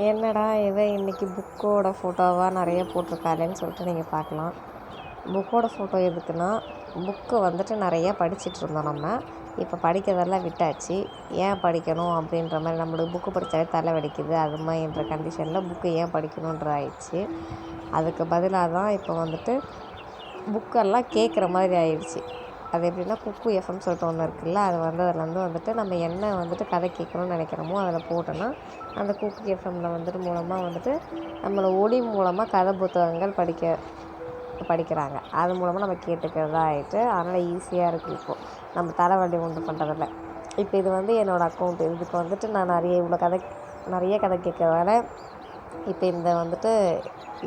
என்னடா இதை இன்றைக்கி புக்கோட ஃபோட்டோவாக நிறைய போட்டிருக்காளேன்னு சொல்லிட்டு நீங்கள் பார்க்கலாம். புக்கோட ஃபோட்டோ எதுக்குன்னா, புக்கு வந்துட்டு நிறையா படிச்சிட்ருந்தோம் நம்ம. இப்போ படிக்கிறதெல்லாம் விட்டாச்சு. ஏன் படிக்கணும் அப்படின்ற மாதிரி, நம்மளுக்கு புக்கு படித்தாலே தலை வலிக்குது அது மாதிரின்ற கண்டிஷனில் புக்கு ஏன் படிக்கணுன்ற ஆயிடுச்சு. அதுக்கு பதிலாக தான் இப்போ வந்துட்டு புக்கெல்லாம் கேட்குற மாதிரி ஆயிடுச்சு. அது எப்படின்னா, குக்கு எஃப்எம் சொல்லிட்டு ஒன்று இருக்குல்ல, அது வந்ததுலேருந்து வந்துட்டு நம்ம என்ன வந்துட்டு கதை கேட்கணும்னு நினைக்கிறோமோ அதில் போட்டோன்னா, அந்த குக்கு எஃப்எம்மில் வந்துட்டு மூலமாக வந்துட்டு நம்மளை ஒளி மூலமாக கதை புத்தகங்கள் படிக்கிறாங்க. அது மூலமாக நம்ம கேட்டுக்கிறதா ஆகிட்டு, அதனால் ஈஸியாக இருக்குது. இப்போது நம்ம தலைவலி உண்டு பண்ணுறதில்ல. இப்போ இது வந்து என்னோடய அக்கௌண்ட்டு. இதுக்கு வந்துட்டு நான் நிறைய கதை கேட்கறதால இப்போ இந்த வந்துட்டு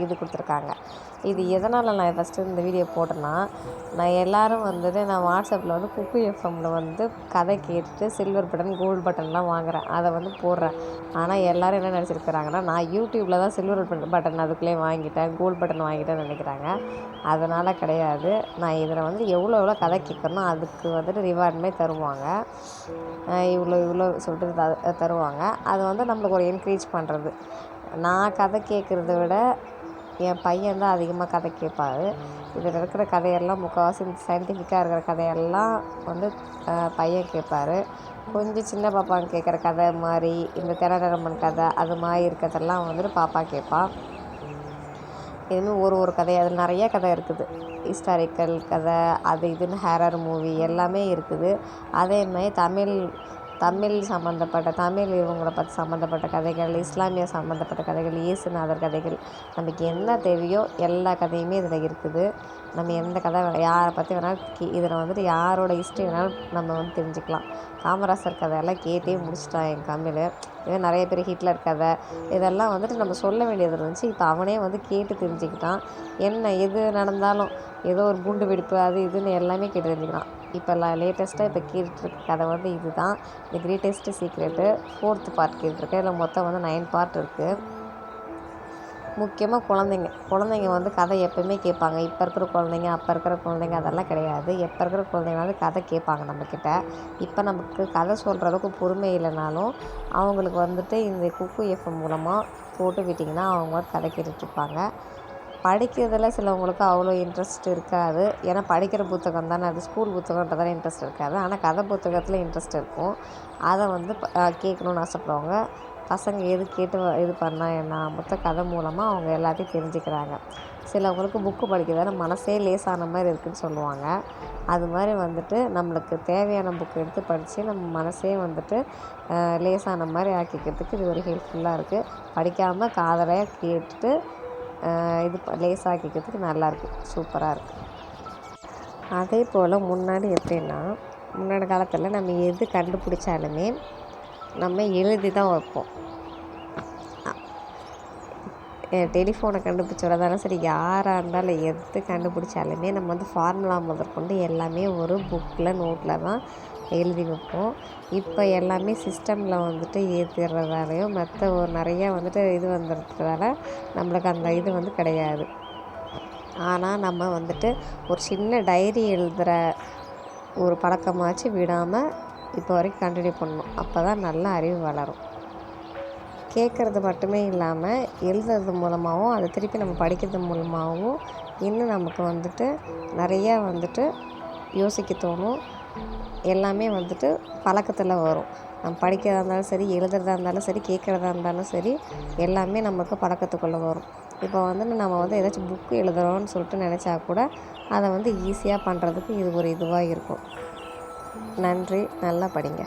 இது கொடுத்துருக்காங்க. இது எதனால் நான் ஃபஸ்ட்டு இந்த வீடியோ போட்டேன்னா, நான் எல்லோரும் வந்துட்டு நான் வாட்ஸ்அப்பில் வந்து குக்கு எஃப்எம்மில் வந்து கதை கேட்டுட்டு சில்வர் பட்டன் கோல்டு பட்டன்லாம் வாங்குகிறேன், அதை வந்து போடுறேன். ஆனால் எல்லோரும் என்ன நினச்சிருக்கிறாங்கன்னா, நான் யூடியூப்பில் தான் சில்வர் பட்டன் அதுக்குள்ளேயே வாங்கிட்டேன், கோல்டு பட்டன் வாங்கிட்டேன்னு நினைக்கிறாங்க. அதனால் கிடையாது. நான் இதில் வந்து எவ்வளோ கதை கேட்குறனோ அதுக்கு வந்துட்டு ரிவார்ட் மாதிரி தருவாங்க. இவ்வளோ சொல்லிட்டு தருவாங்க. அது வந்து நம்மளுக்கு ஒரு என்கரேஜ் பண்ணுறது. நான் கதை கேட்குறத விட என் பையன் தான் அதிகமாக கதை கேட்பார். இதில் இருக்கிற கதையெல்லாம் முக்கால்வாசி சயின்டிஃபிக்காக இருக்கிற கதையெல்லாம் வந்து பையன் கேட்பார். கொஞ்சம் சின்ன பாப்பாங்க கேட்குற கதை மாதிரி, இந்த திரடரம்மன் கதை அது மாதிரி இருக்கிறதெல்லாம் வந்துட்டு பாப்பா கேட்பான். இதுமாதிரி ஒரு கதை, அதில் நிறைய கதை இருக்குது. ஹிஸ்டாரிக்கல் கதை, அது இதுன்னு ஹாரர் மூவி எல்லாமே இருக்குது. அதேமாதிரி தமிழ் சம்மந்தப்பட்ட இவங்களை பற்றி சம்மந்தப்பட்ட கதைகள், இஸ்லாமிய சம்மந்தப்பட்ட கதைகள், இயேசுநாதர் கதைகள், நமக்கு என்ன தேவையோ எல்லா கதையுமே இதில் இருக்குது. நம்ம எந்த கதை யாரை பற்றி வேணாலும் இதில் வந்துட்டு யாரோட ஹிஸ்ட்ரி வேணாலும் நம்ம வந்து தெரிஞ்சுக்கலாம். காமராசர் கதையெல்லாம் கேட்டே முடிச்சிட்டான் என் கம்மில். இதே நிறைய பேர் ஹிட்லர் கதை இதெல்லாம் வந்துட்டு நம்ம சொல்ல வேண்டியது இருந்துச்சு. இப்போ அவனே வந்து கேட்டு தெரிஞ்சுக்கிட்டான். என்ன எது நடந்தாலும், ஏதோ ஒரு குண்டு வெடிப்பு அது இதுன்னு எல்லாமே கேட்டு தெரிஞ்சுக்கிறான். இப்போ லேட்டஸ்ட்டாக இப்போ கேட்டுருக்க கதை வந்து இது தான், the greatest secret 4th part கேட்டிருக்கேன். இதில் மொத்தம் வந்து 9 பார்ட் இருக்குது. முக்கியமாக குழந்தைங்க வந்து கதை எப்போவுமே கேட்பாங்க. இப்போ இருக்கிற குழந்தைங்க, அப்போ இருக்கிற குழந்தைங்க அதெல்லாம் கிடையாது. எப்போ இருக்கிற குழந்தைங்க வந்து கதை கேட்பாங்க நம்மக்கிட்ட. இப்போ நமக்கு கதை சொல்கிற அளவுக்கு பொறுமை இல்லைனாலும் அவங்களுக்கு வந்துட்டு இந்த குக்கு எஃப்எம் மூலமாக போட்டு விட்டிங்கன்னா அவங்க வந்து கதை கேட்டுட்ருப்பாங்க. படிக்கிறதுல சிலவங்களுக்கு அவ்வளோ இன்ட்ரெஸ்ட் இருக்காது. ஏன்னா படிக்கிற புத்தகம் தானே, அது ஸ்கூல் புத்தகன்றதால இன்ட்ரெஸ்ட் இருக்காது. ஆனால் கதை புத்தகத்தில் இன்ட்ரெஸ்ட் இருக்கும். அதை வந்து கேட்கணுன்னு ஆசைப்படுறவங்க பசங்க எது கேட்டு இது பண்ணால் என்ன, மொத்த கதை மூலமாக அவங்க எல்லாத்தையும் தெரிஞ்சுக்கிறாங்க. சிலவங்களுக்கு புக்கு படிக்கிறதால மனசே லேசான மாதிரி இருக்குதுன்னு சொல்லுவாங்க. அது மாதிரி வந்துட்டு நம்மளுக்கு தேவையான புக்கு எடுத்து படித்து நம்ம மனசே வந்துட்டு லேசான மாதிரி ஆக்கிக்கிறதுக்கு இது ஒரு ஹெல்ப்ஃபுல்லாக இருக்குது. படிக்காமல் காதலையாக கேட்டுட்டு இது லேசாக்கிக்கிறதுக்கு நல்லாயிருக்கு, சூப்பராக இருக்குது. அதே போல் முன்னாடி எப்படின்னா, முன்னாடி காலத்தில் நம்ம எது கண்டுபிடிச்சாலுமே நம்ம எழுதி தான் வைப்போம். டெலிஃபோனை கண்டுபிடிச்சோடதாலும் சரி, யாராக இருந்தாலும் எது கண்டுபிடிச்சாலுமே நம்ம வந்து ஃபார்முலா முதற்கொண்டு எல்லாமே ஒரு புக்கில் நோட்டில் தான் எழுதி வைப்போம். இப்போ எல்லாமே சிஸ்டமில் வந்துட்டு ஏற்றிடுறதாலையும் மற்ற நிறையா வந்துட்டு இது வந்துடுறதால நம்மளுக்கு அந்த இது வந்து கிடையாது. ஆனால் நம்ம வந்துட்டு ஒரு சின்ன டைரி எழுதுகிற ஒரு பழக்கமாச்சு விடாமல் இப்போ வரைக்கும் கண்டினியூ பண்ணணும். அப்போ தான் நல்ல அறிவு வளரும். கேட்குறது மட்டுமே இல்லாமல் எழுதுறது மூலமாகவும் அதை திருப்பி நம்ம படிக்கிறது மூலமாகவும் இன்னும் நமக்கு வந்துட்டு நிறையா வந்துட்டு யோசிக்க தோணும். எல்லாமே வந்துட்டு பழக்கத்தில் வரும். நம்ம படிக்கிறதா இருந்தாலும் சரி, எழுதுறதா இருந்தாலும் சரி, கேட்குறதா இருந்தாலும் சரி, எல்லாமே நமக்கு பழக்கத்துக்குள்ளே வரும். இப்போ வந்துட்டு நம்ம வந்து ஏதாச்சும் புக்கு எழுதுகிறோன்னு சொல்லிட்டு நினச்சா கூட அதை வந்து ஈஸியாக பண்ணுறதுக்கு இது ஒரு இதுவாக இருக்கும். நன்றி. நல்லா படிங்க.